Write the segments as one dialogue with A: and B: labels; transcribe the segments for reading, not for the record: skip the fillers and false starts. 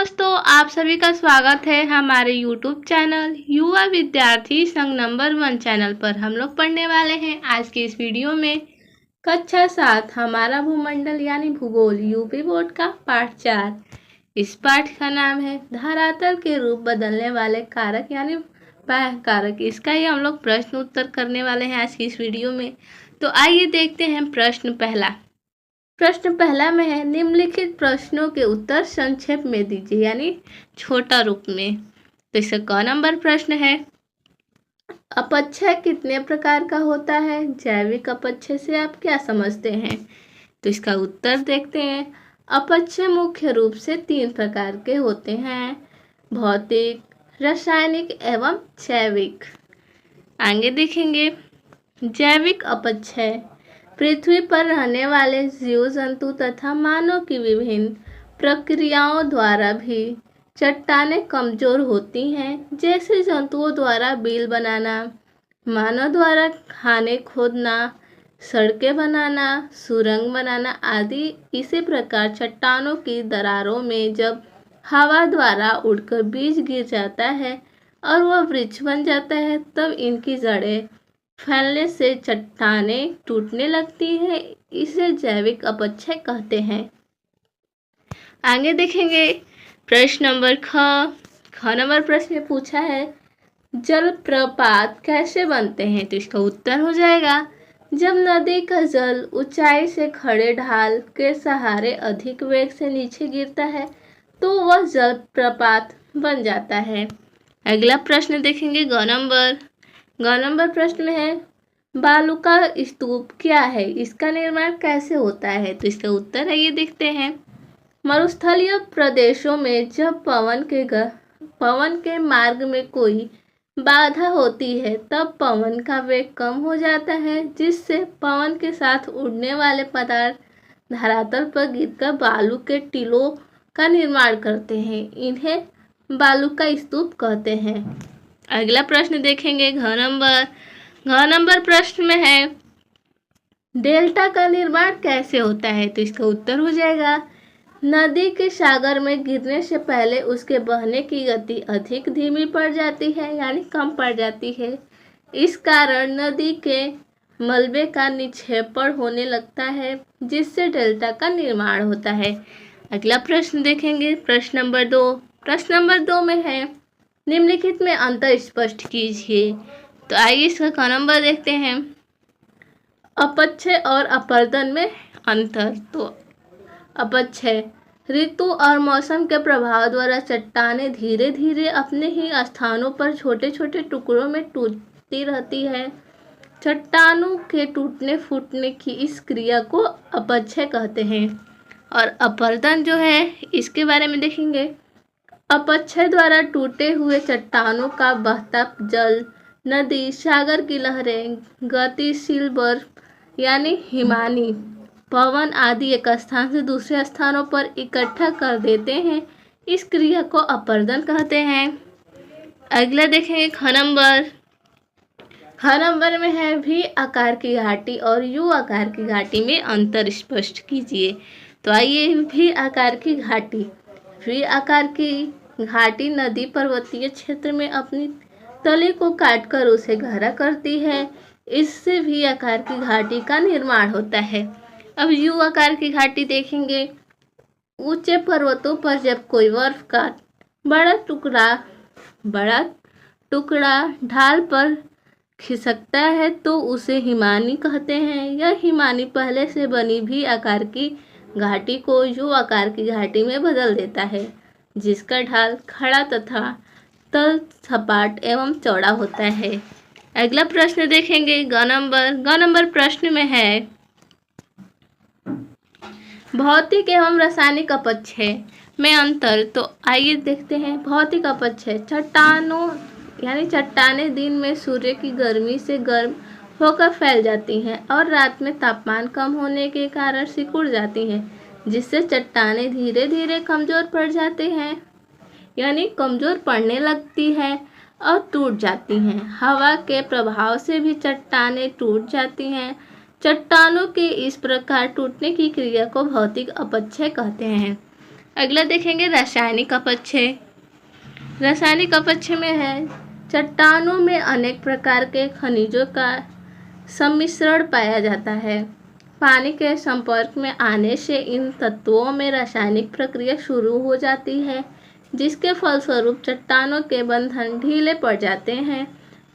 A: दोस्तों, आप सभी का स्वागत है हमारे YouTube चैनल युवा विद्यार्थी संघ नंबर 1 चैनल पर। हम लोग पढ़ने वाले हैं आज की इस वीडियो में कक्षा 7 हमारा भूमंडल यानी भूगोल यूपी बोर्ड का पाठ 4। इस पाठ का नाम है धरातल के रूप बदलने वाले कारक यानी बाह्य कारक। इसका ही हम लोग प्रश्न उत्तर करने वाले हैं आज की इस वीडियो में। तो आइए देखते हैं प्रश्न पहला। प्रश्न पहला में है, निम्नलिखित प्रश्नों के उत्तर संक्षेप में दीजिए यानी छोटा रूप में। तो इसका क नंबर प्रश्न है, अपक्षय कितने प्रकार का होता है? जैविक अपक्षय से आप क्या समझते हैं? तो इसका उत्तर देखते हैं। अपक्षय मुख्य रूप से 3 प्रकार के होते हैं, भौतिक, रासायनिक एवं जैविक। आगे देखेंगे, जैविक अपक्षय पृथ्वी पर रहने वाले जीव जंतु तथा मानव की विभिन्न प्रक्रियाओं द्वारा भी चट्टानें कमजोर होती हैं, जैसे जंतुओं द्वारा बिल बनाना, मानव द्वारा खाने खोदना, सड़कें बनाना, सुरंग बनाना आदि। इसी प्रकार चट्टानों की दरारों में जब हवा द्वारा उड़कर बीज गिर जाता है और वह वृक्ष बन जाता है, तब इनकी जड़ें फैलने से चट्टानें टूटने लगती है। इसे जैविक अपक्षय कहते हैं। आगे देखेंगे प्रश्न नंबर ख नंबर प्रश्न में पूछा है, जलप्रपात कैसे बनते हैं? तो इसका उत्तर हो जाएगा, जब नदी का जल ऊंचाई से खड़े ढाल के सहारे अधिक वेग से नीचे गिरता है तो वह जलप्रपात बन जाता है। अगला प्रश्न देखेंगे ग नंबर प्रश्न में है, बालू का स्तूप क्या है? इसका निर्माण कैसे होता है? तो इसका उत्तर है, ये देखते हैं। मरुस्थलीय प्रदेशों में जब पवन के मार्ग में कोई बाधा होती है तब पवन का वेग कम हो जाता है, जिससे पवन के साथ उड़ने वाले पदार्थ धरातल पर गिरकर बालू के टीलों का निर्माण करते हैं। इन्हें बालू का स्तूप कहते हैं। अगला प्रश्न देखेंगे घ नंबर प्रश्न में है, डेल्टा का निर्माण कैसे होता है? तो इसका उत्तर हो जाएगा, नदी के सागर में गिरने से पहले उसके बहने की गति अधिक धीमी पड़ जाती है यानी कम पड़ जाती है। इस कारण नदी के मलबे का निक्षेपण होने लगता है, जिससे डेल्टा का निर्माण होता है। अगला प्रश्न देखेंगे प्रश्न नंबर 2 में है, निम्नलिखित में अंतर स्पष्ट कीजिए। तो आइए इसका क नंबर देखते हैं। अपक्षय और अपर्दन में अंतर। तो अपक्षय ऋतु और मौसम के प्रभाव द्वारा चट्टानें धीरे धीरे अपने ही स्थानों पर छोटे छोटे टुकड़ों में टूटती रहती है। चट्टानों के टूटने फूटने की इस क्रिया को अपक्षय कहते हैं। और अपर्दन जो है इसके बारे में देखेंगे। अपक्षय द्वारा टूटे हुए चट्टानों का बहता जल नदी, सागर की लहरें, गतिशील बर्फ यानी हिमानी, पवन आदि एक स्थान से दूसरे स्थानों पर इकट्ठा कर देते हैं। इस क्रिया को अपर्दन कहते हैं। अगला देखेंगे ख नंबर में है, वी आकार की घाटी और यू आकार की घाटी में अंतर स्पष्ट कीजिए। तो आइए, वी आकार की घाटी नदी पर्वतीय क्षेत्र में अपनी तली को काटकर उसे गहरा करती है। इससे वी आकार की घाटी का निर्माण होता है। अब यू आकार की घाटी देखेंगे। ऊंचे पर्वतों पर जब कोई बर्फ का बड़ा टुकड़ा ढाल पर खिसकता है तो उसे हिमानी कहते हैं। यह हिमानी पहले से बनी वी आकार की घाटी को यू आकार की घाटी में बदल देता है, जिसका ढाल खड़ा तथा तल सपाट एवं चौड़ा होता है। अगला प्रश्न देखेंगे ग नंबर प्रश्न में है, भौतिक एवं रासायनिक अपक्षय में अंतर। तो आइए देखते हैं। भौतिक अपक्षय चट्टानें दिन में सूर्य की गर्मी से गर्म होकर फैल जाती हैं और रात में तापमान कम होने के कारण सिकुड़ जाती हैं, जिससे चट्टानें धीरे धीरे कमजोर पड़ जाते हैं यानी कमजोर पड़ने लगती है और टूट जाती हैं। हवा के प्रभाव से भी चट्टानें टूट जाती हैं। चट्टानों के इस प्रकार टूटने की क्रिया को भौतिक अपक्षय कहते हैं। अगला देखेंगे रासायनिक अपक्षय। रासायनिक अपक्षय में है चट्टानों में अनेक प्रकार के खनिजों का सम्मिश्रण पाया जाता है। पानी के संपर्क में आने से इन तत्वों में रासायनिक प्रक्रिया शुरू हो जाती है, जिसके फलस्वरूप चट्टानों के बंधन ढीले पड़ जाते हैं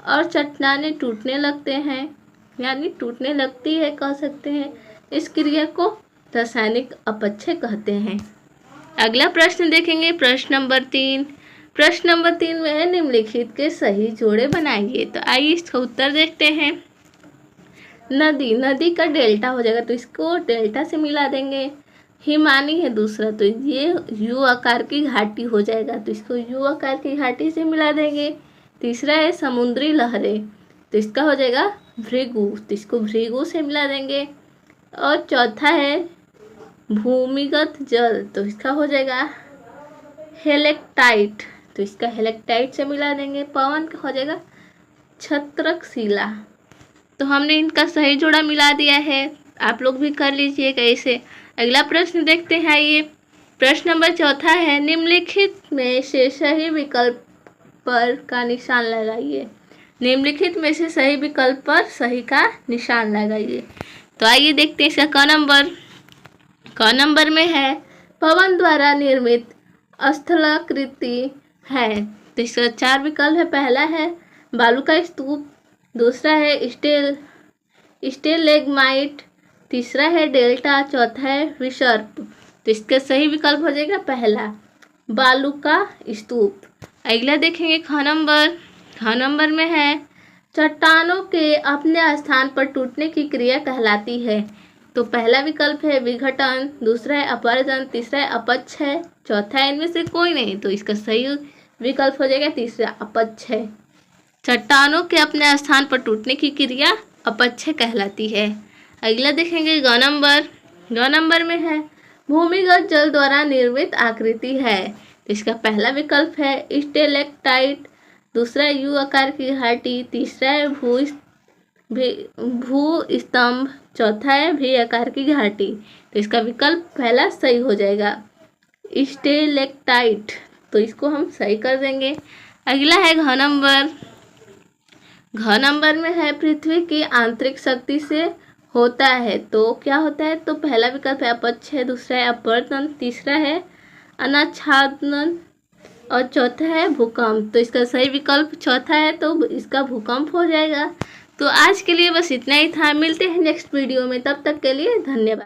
A: और चट्टानें टूटने लगते हैं, यानी टूटने लगती है कह सकते हैं। इस क्रिया को रासायनिक अपक्षय कहते हैं। अगला प्रश्न देखेंगे, प्रश्न नंबर 3। प्रश्न नंबर 3 में है निम्नलिखित के सही जोड़े बनाइए। तो आइए इसका उत्तर देखते हैं। नदी, नदी का डेल्टा हो जाएगा तो इसको डेल्टा से मिला देंगे। हिमानी है दूसरा, तो ये यू आकार की घाटी हो जाएगा तो इसको यू आकार की घाटी से मिला देंगे। तीसरा है समुद्री लहरें, तो इसका हो जाएगा भृगु, तो इसको भृगु से मिला देंगे। और चौथा है भूमिगत जल, तो इसका हो जाएगा हेलेक्टाइट, तो इसका हेलेक्टाइट से मिला देंगे। पवन का हो जाएगा छत्रकशिला। तो हमने इनका सही जोड़ा मिला दिया है, आप लोग भी कर लीजिएगा इसे। अगला प्रश्न देखते हैं। ये प्रश्न नंबर 4 है निम्नलिखित में से सही विकल्प पर का निशान लगाइए। निम्नलिखित में से सही विकल्प पर सही का निशान लगाइए। तो आइए देखते हैं इसका क नंबर में है पवन द्वारा निर्मित स्थलाकृति है, तो इसका 4 विकल्प है। पहला है बालू का स्तूप, दूसरा है स्टेलेग्माइट, तीसरा है डेल्टा, चौथा है विसर्प। तो इसका सही विकल्प हो जाएगा पहला बालू का स्तूप। अगला देखेंगे ख नंबर में है चट्टानों के अपने स्थान पर टूटने की क्रिया कहलाती है। तो पहला विकल्प है विघटन, दूसरा है अपरदन, तीसरा है अपक्षय, चौथा है इनमें से कोई नहीं। तो इसका सही विकल्प हो जाएगा तीसरा अपक्षय। चट्टानों के अपने स्थान पर टूटने की क्रिया अपक्षय कहलाती है। अगला देखेंगे ग नंबर में है भूमिगत जल द्वारा निर्मित आकृति है। तो इसका पहला विकल्प है स्टेलेक्टाइट, दूसरा है यू आकार की घाटी, तीसरा है भू स्तंभ, चौथा है भी आकार की घाटी। तो इसका विकल्प पहला सही हो जाएगा स्टेलेक्टाइट, तो इसको हम सही कर देंगे। अगला है घ नंबर में है पृथ्वी की आंतरिक शक्ति से होता है। तो क्या होता है, तो पहला विकल्प है अपक्षय, दूसरा है अपवर्तन, तीसरा है अनाच्छादन और चौथा है भूकंप। तो इसका सही विकल्प चौथा है, तो इसका भूकंप हो जाएगा। तो आज के लिए बस इतना ही था, मिलते हैं नेक्स्ट वीडियो में, तब तक के लिए धन्यवाद।